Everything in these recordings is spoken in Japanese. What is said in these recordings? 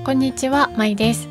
こんにちは、まいです。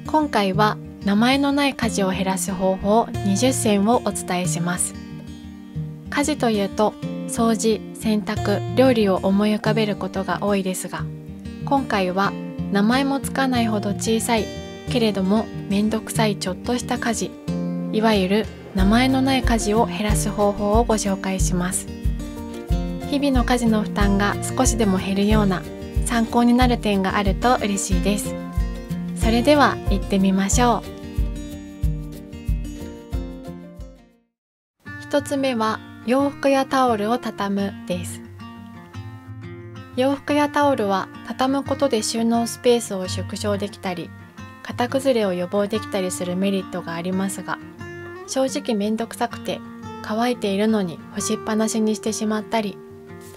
今回は名前のない家事を減らす方法20選をお伝えします。家事というと掃除、洗濯、料理を思い浮かべることが多いですが、今回は名前もつかないほど小さいけれどもめんどくさいちょっとした家事、いわゆる名前のない家事を減らす方法をご紹介します。日々の家事の負担が少しでも減るような参考になる点があると嬉しいです。それでは行ってみましょう。一つ目は洋服やタオルを畳むです。洋服やタオルは畳むことで収納スペースを縮小できたり、型崩れを予防できたりするメリットがありますが、正直めんどくさくて乾いているのに干しっぱなしにしてしまったり、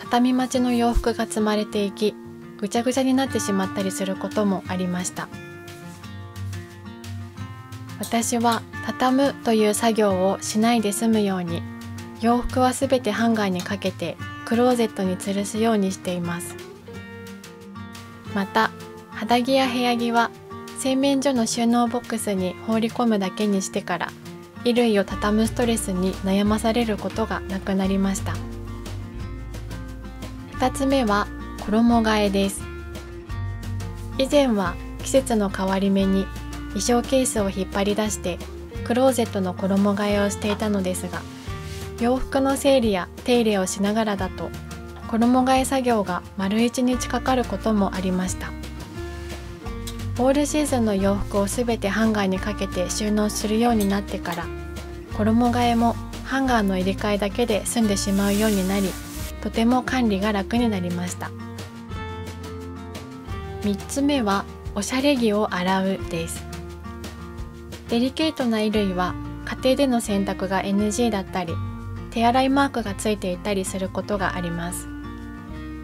畳み待ちの洋服が積まれていき、ぐちゃぐちゃになってしまったりすることもありました。私は畳むという作業をしないで済むように、洋服はすべてハンガーにかけてクローゼットに吊るすようにしています。また、肌着や部屋着は洗面所の収納ボックスに放り込むだけにしてから、衣類を畳むストレスに悩まされることがなくなりました。2つ目は衣替えです。以前は季節の変わり目に衣装ケースを引っ張り出してクローゼットの衣替えをしていたのですが、洋服の整理や手入れをしながらだと衣替え作業が丸1日かかることもありました。オールシーズンの洋服をすべてハンガーにかけて収納するようになってから、衣替えもハンガーの入れ替えだけで済んでしまうようになり、とても管理が楽になりました。3つ目はおしゃれ着を洗うです。デリケートな衣類は家庭での洗濯が NG だったり、手洗いマークがついていたりすることがあります。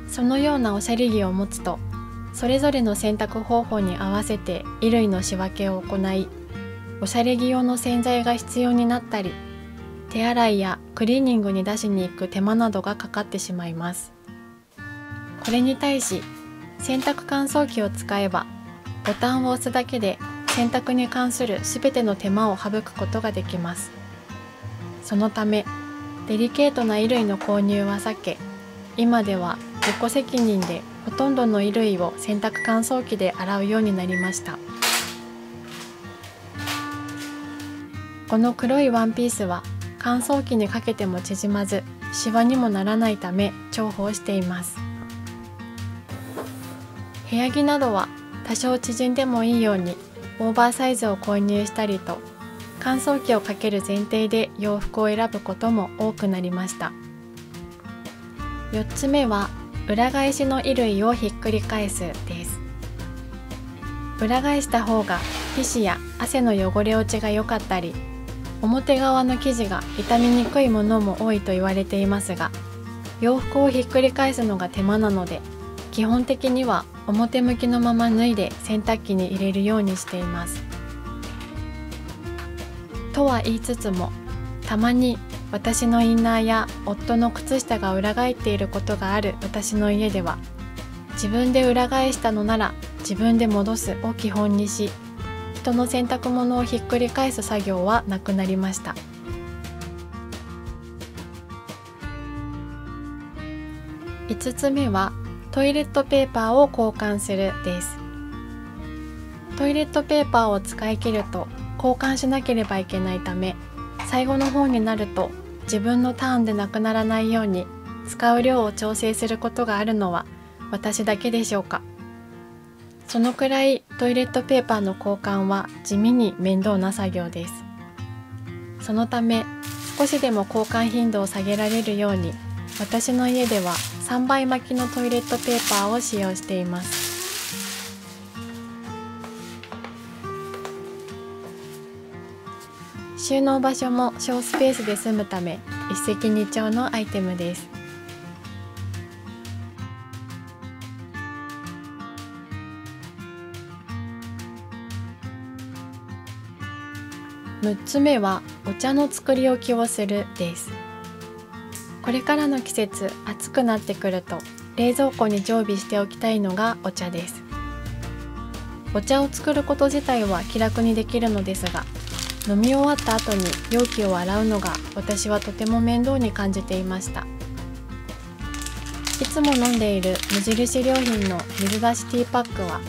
そのようなおしゃれ着を持つと、それぞれの洗濯方法に合わせて衣類の仕分けを行い、おしゃれ着用の洗剤が必要になったり、手洗いやクリーニングに出しに行く手間などがかかってしまいます。これに対し、洗濯乾燥機を使えば、ボタンを押すだけで洗濯に関するすべての手間を省くことができます。そのため、デリケートな衣類の購入は避け、今では自己責任でほとんどの衣類を洗濯乾燥機で洗うようになりました。この黒いワンピースは乾燥機にかけても縮まず、シワにもならないため重宝しています。部屋着などは多少縮んでもいいようにオーバーサイズを購入したりと、乾燥機をかける前提で洋服を選ぶことも多くなりました。4つ目は裏返しの衣類をひっくり返すです。裏返した方が皮脂や汗の汚れ落ちが良かったり、表側の生地が傷みにくいものも多いと言われていますが、洋服をひっくり返すのが手間なので、基本的には表向きのまま脱いで洗濯機に入れるようにしています。とは言いつつも、たまに私のインナーや夫の靴下が裏返っていることがある私の家では、自分で裏返したのなら自分で戻すを基本にし、人の洗濯物をひっくり返す作業はなくなりました。5つ目はトイレットペーパーを交換するです。トイレットペーパーを使い切ると交換しなければいけないため、最後の方になると自分のターンでなくならないように使う量を調整することがあるのは私だけでしょうか。そのくらいトイレットペーパーの交換は地味に面倒な作業です。そのため少しでも交換頻度を下げられるように、私の家では3倍巻きのトイレットペーパーを使用しています。収納場所も小スペースで済むため一石二鳥のアイテムです。6つ目はお茶の作り置きをするです。これからの季節、暑くなってくると冷蔵庫に常備しておきたいのがお茶です。お茶を作ること自体は気楽にできるのですが、飲み終わった後に容器を洗うのが私はとても面倒に感じていました。いつも飲んでいる無印良品の水出しティーパックは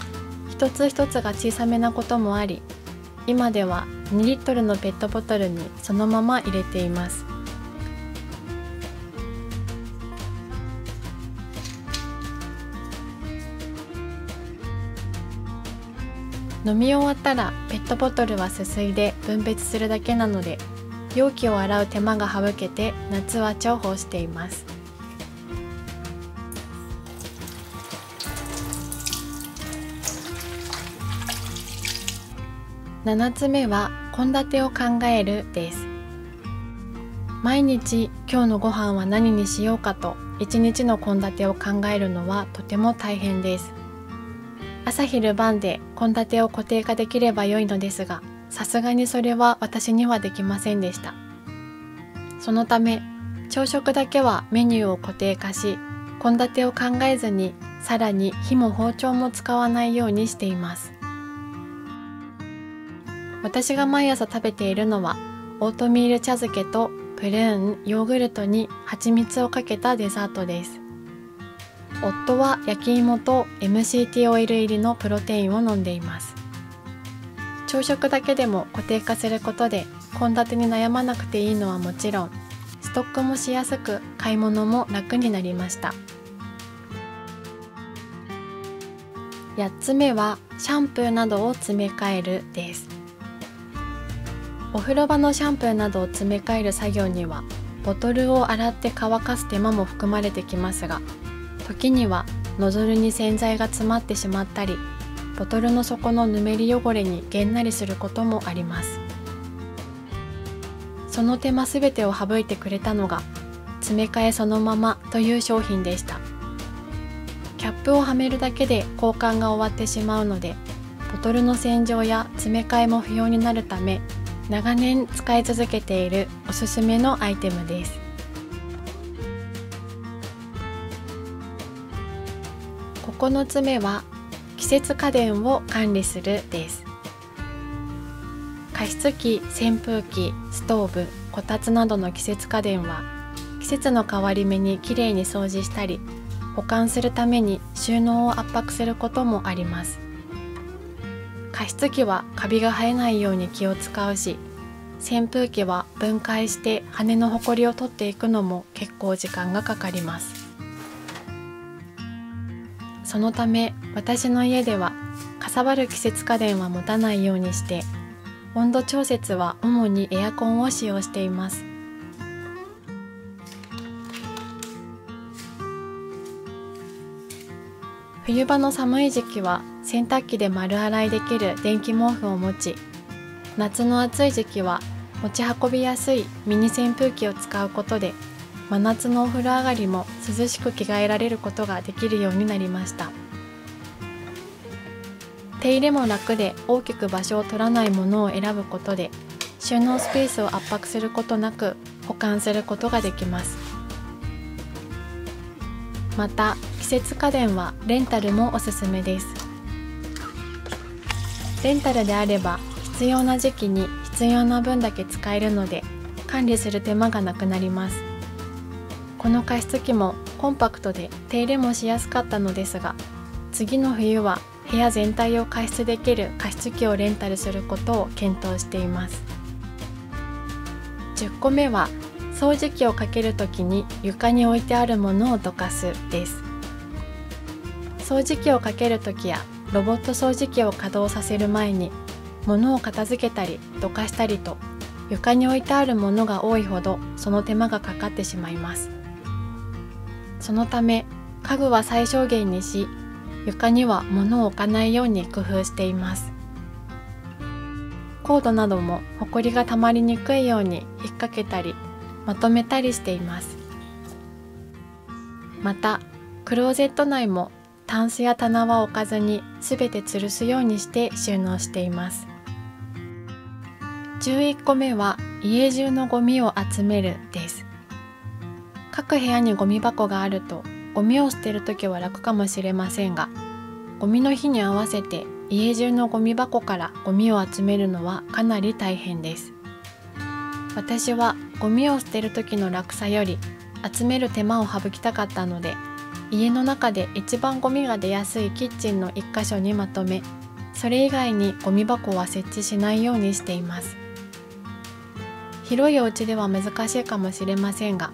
一つ一つが小さめなこともあり、今では2リットルのペットボトルにそのまま入れています。飲み終わったらペットボトルはすすいで分別するだけなので、容器を洗う手間が省けて夏は重宝しています。7つ目は献立を考えるです。毎日今日のご飯は何にしようかと一日の献立を考えるのはとても大変です。朝昼晩で献立を固定化できれば良いのですが、さすがにそれは私にはできませんでした。そのため朝食だけはメニューを固定化し、献立を考えずにさらに火も包丁も使わないようにしています。私が毎朝食べているのはオートミール茶漬けとプルーン、ヨーグルトに蜂蜜をかけたデザートです。夫は焼き芋と MCT オイル入りのプロテインを飲んでいます。朝食だけでも固定化することで献立に悩まなくていいのはもちろん、ストックもしやすく買い物も楽になりました。8つ目はシャンプーなどを詰め替えるです。お風呂場のシャンプーなどを詰め替える作業にはボトルを洗って乾かす手間も含まれてきますが、時にはノズルに洗剤が詰まってしまったり、ボトルの底のぬめり汚れにげんなりすることもあります。その手間すべてを省いてくれたのが詰め替えそのままという商品でした。キャップをはめるだけで交換が終わってしまうので、ボトルの洗浄や詰め替えも不要になるため、長年使い続けているおすすめのアイテムです。9つ目は季節家電を管理するです。加湿器、扇風機、ストーブ、こたつなどの季節家電は季節の変わり目にきれいに掃除したり、保管するために収納を圧迫することもあります。加湿器はカビが生えないように気を使うし、扇風機は分解して羽のほこりを取っていくのも結構時間がかかります。そのため私の家ではかさばる季節家電は持たないようにして、温度調節は主にエアコンを使用しています。冬場の寒い時期は洗濯機で丸洗いできる電気毛布を持ち、夏の暑い時期は持ち運びやすいミニ扇風機を使うことで、真夏のお風呂上がりも涼しく着替えられることができるようになりました。手入れも楽で大きく場所を取らないものを選ぶことで、収納スペースを圧迫することなく保管することができます。また季節家電はレンタルもおすすめです。レンタルであれば必要な時期に必要な分だけ使えるので、管理する手間がなくなります。この加湿器もコンパクトで手入れもしやすかったのですが、次の冬は部屋全体を加湿できる加湿器をレンタルすることを検討しています。10個目は掃除機をかけるときに床に置いてあるものをどかすです。掃除機をかけるときやロボット掃除機を稼働させる前に物を片付けたりどかしたりと、床に置いてあるものが多いほどその手間がかかってしまいます。そのため家具は最小限にし、床には物を置かないように工夫しています。コードなどもほこりがたまりにくいように引っ掛けたりまとめたりしています。またクローゼット内もタンスや棚は置かずにすべて吊るすようにして収納しています。11個目は家中のゴミを集めるです。各部屋にゴミ箱があるとゴミを捨てるときは楽かもしれませんが、ゴミの日に合わせて家中のゴミ箱からゴミを集めるのはかなり大変です。私はゴミを捨てる時の楽さより集める手間を省きたかったので、家の中で一番ゴミが出やすいキッチンの一箇所にまとめ、それ以外にゴミ箱は設置しないようにしています。広いお家では難しいかもしれませんが、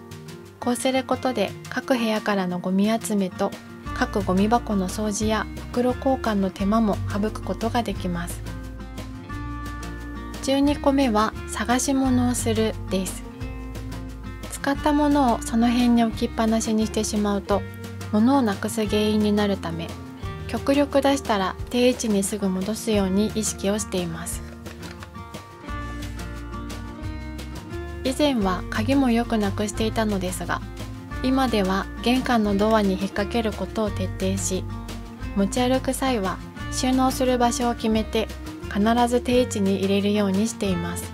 こうすることで各部屋からのゴミ集めと各ゴミ箱の掃除や袋交換の手間も省くことができます。12個目は探し物をするです。使ったものをその辺に置きっぱなしにしてしまうと物をなくす原因になるため、極力出したら定位置にすぐ戻すように意識をしています。以前は鍵もよくなくしていたのですが、今では玄関のドアに引っ掛けることを徹底し、持ち歩く際は収納する場所を決めて必ず定位置に入れるようにしています。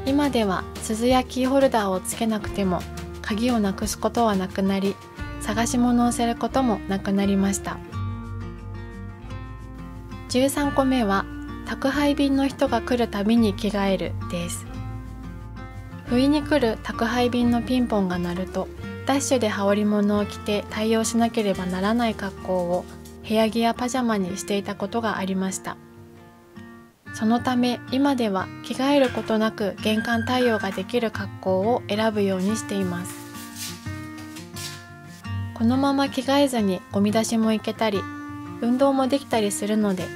今では鈴やキーホルダーをつけなくても鍵をなくすことはなくなり、探し物をすることもなくなりました。13個目は宅配便の人が来るたびに着替えるです。不意に来る宅配便のピンポンが鳴ると、ダッシュで羽織物を着て対応しなければならない格好を部屋着やパジャマにしていたことがありました。そのため今では着替えることなく玄関対応ができる格好を選ぶようにしています。このまま着替えずにゴミ出しも行けたり、運動もできたりするので、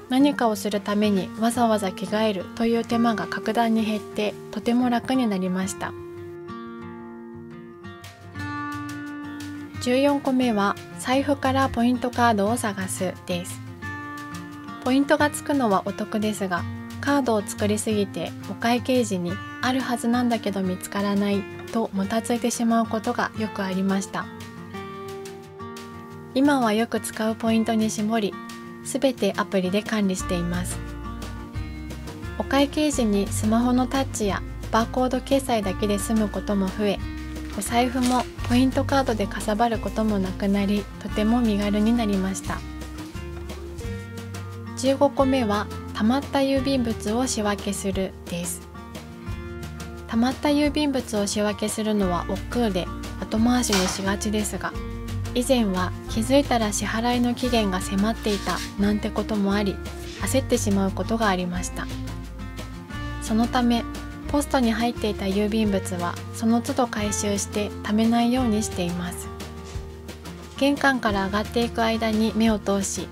何かをするためにわざわざ着替えるという手間が格段に減ってとても楽になりました。14個目は財布からポイントカードを探すです。ポイントがつくのはお得ですが、カードを作りすぎてお会計時にあるはずなんだけど見つからないともたついてしまうことがよくありました。今はよく使うポイントに絞り、すべてアプリで管理しています。お会計時にスマホのタッチやバーコード決済だけで済むことも増え、お財布もポイントカードでかさばることもなくなり、とても身軽になりました。15個目はたまった郵便物を仕分けするです。たまった郵便物を仕分けするのは億劫で後回しにしがちですが、以前は気づいたら支払いの期限が迫っていたなんてこともあり、焦ってしまうことがありました。そのためポストに入っていた郵便物はその都度回収して貯めないようにしています。玄関から上がっていく間に目を通し、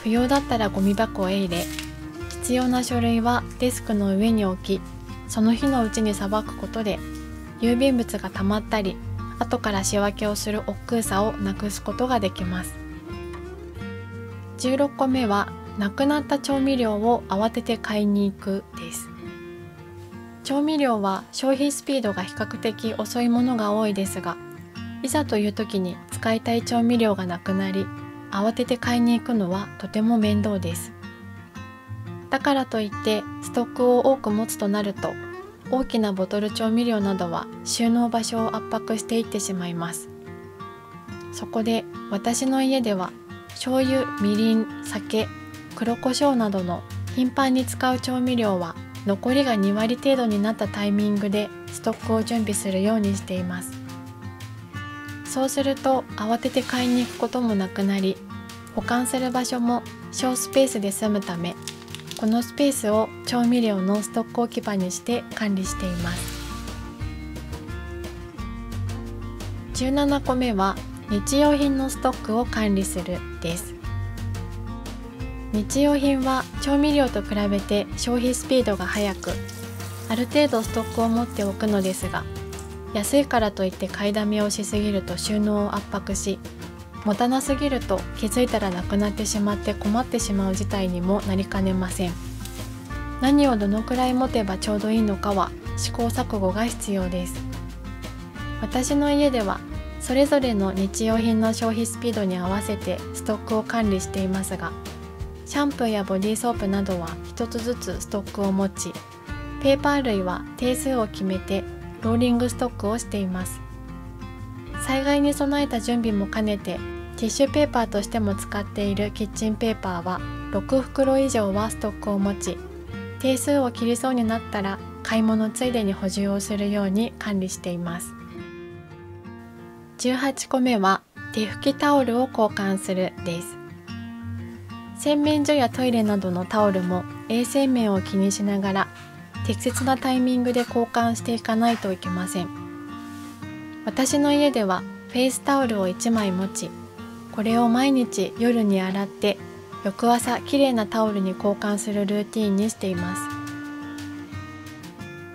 不要だったらゴミ箱へ入れ、必要な書類はデスクの上に置き、その日のうちにさばくことで郵便物がたまったり、後から仕分けをする億劫さをなくすことができます。16個目はなくなった調味料を慌てて買いに行くです。調味料は消費スピードが比較的遅いものが多いですが、いざという時に使いたい調味料がなくなり、慌てて買いに行くのはとても面倒です。だからといってストックを多く持つとなると、大きなボトル調味料などは収納場所を圧迫していってしまいます。そこで私の家では醤油、みりん、酒、黒胡椒などの頻繁に使う調味料は残りが2割程度になったタイミングでストックを準備するようにしています。そうすると慌てて買いに行くこともなくなり、保管する場所も小スペースで済むため、このスペースを調味料のストック置き場にして管理しています。17個目は日用品のストックを管理するです。日用品は調味料と比べて消費スピードが速く、ある程度ストックを持っておくのですが、安いからといって買いだめをしすぎると収納を圧迫し、持たなすぎると気づいたらなくなってしまって困ってしまう事態にもなりかねません。何をどのくらい持てばちょうどいいのかは試行錯誤が必要です。私の家ではそれぞれの日用品の消費スピードに合わせてストックを管理していますが、シャンプーやボディーソープなどは一つずつストックを持ち、ペーパー類は定数を決めてローリングストックをしています。災害に備えた準備も兼ねてティッシュペーパーとしても使っているキッチンペーパーは6袋以上はストックを持ち、定数を切りそうになったら買い物ついでに補充をするように管理しています。18個目は手拭きタオルを交換するです。洗面所やトイレなどのタオルも衛生面を気にしながら適切なタイミングで交換していかないといけません。私の家ではフェイスタオルを1枚持ち、これを毎日夜に洗って翌朝きれいなタオルに交換するルーティーンにしています。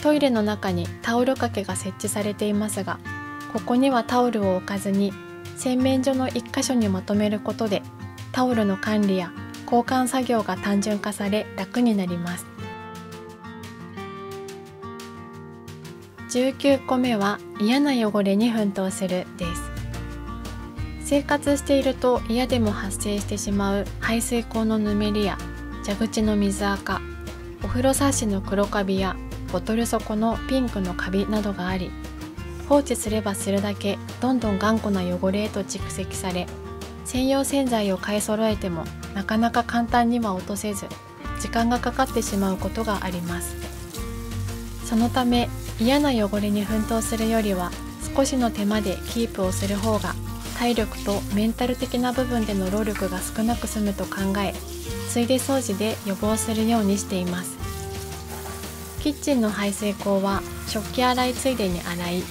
トイレの中にタオル掛けが設置されていますが、ここにはタオルを置かずに洗面所の1箇所にまとめることでタオルの管理や交換作業が単純化され楽になります。19個目は嫌な汚れに奮闘するです。生活していると嫌でも発生してしまう排水口のぬめりや蛇口の水垢、お風呂サッシの黒カビやボトル底のピンクのカビなどがあり、放置すればするだけどんどん頑固な汚れへと蓄積され、専用洗剤を買い揃えてもなかなか簡単には落とせず、時間がかかってしまうことがあります。そのため嫌な汚れに奮闘するよりは少しの手間でキープをする方が体力とメンタル的な部分での労力が少なく済むと考え、ついで掃除で予防するようにしています。キッチンの排水口は食器洗いついでに洗い、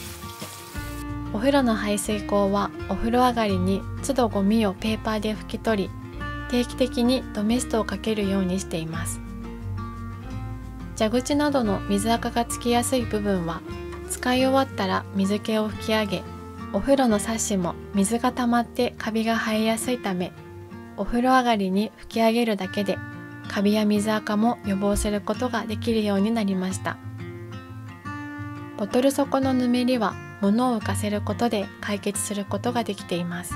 お風呂の排水口はお風呂上がりに都度ゴミをペーパーで拭き取り、定期的にドメストをかけるようにしています。蛇口などの水垢がつきやすい部分は使い終わったら水気を拭き上げ、お風呂のサッシも水が溜まってカビが生えやすいため、お風呂上がりに拭き上げるだけでカビや水垢も予防することができるようになりました。ボトル底のぬめりは物を浮かせることで解決することができています。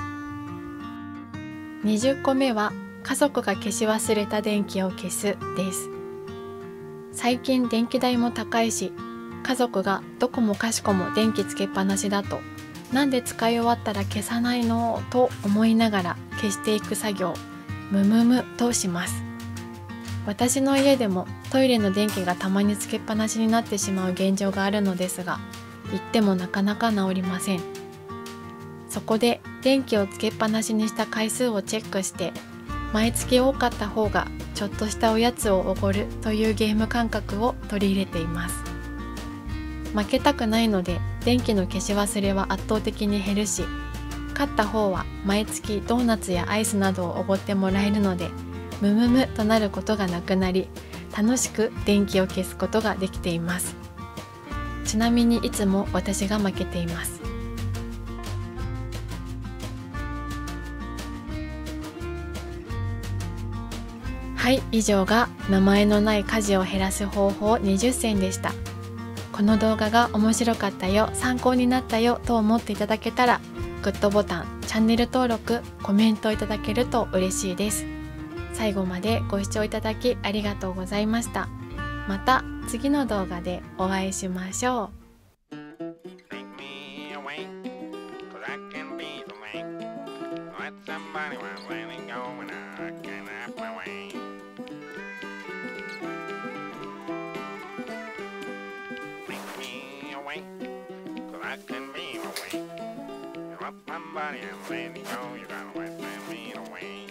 20個目は家族が消し忘れた電気を消すです。最近電気代も高いし、家族がどこもかしこも電気つけっぱなしだと、なんで使い終わったら消さないのと思いながら消していく作業、ムムムとします。私の家でもトイレの電気がたまにつけっぱなしになってしまう現状があるのですが、言ってもなかなか治りません。そこで電気をつけっぱなしにした回数をチェックして、毎月多かった方がちょっとしたおやつをおごるというゲーム感覚を取り入れています。負けたくないので電気の消し忘れは圧倒的に減るし、勝った方は毎月ドーナツやアイスなどをおごってもらえるので、ムムムとなることがなくなり、楽しく電気を消すことができています。ちなみにいつも私が負けています。はい、以上が名前のない家事を減らす方法20選でした。この動画が面白かったよ、参考になったよと思っていただけたら、グッドボタン、チャンネル登録、コメントいただけると嬉しいです。最後までご視聴いただきありがとうございました。また次の動画でお会いしましょう。Somebody I'm letting go, you gotta let me away.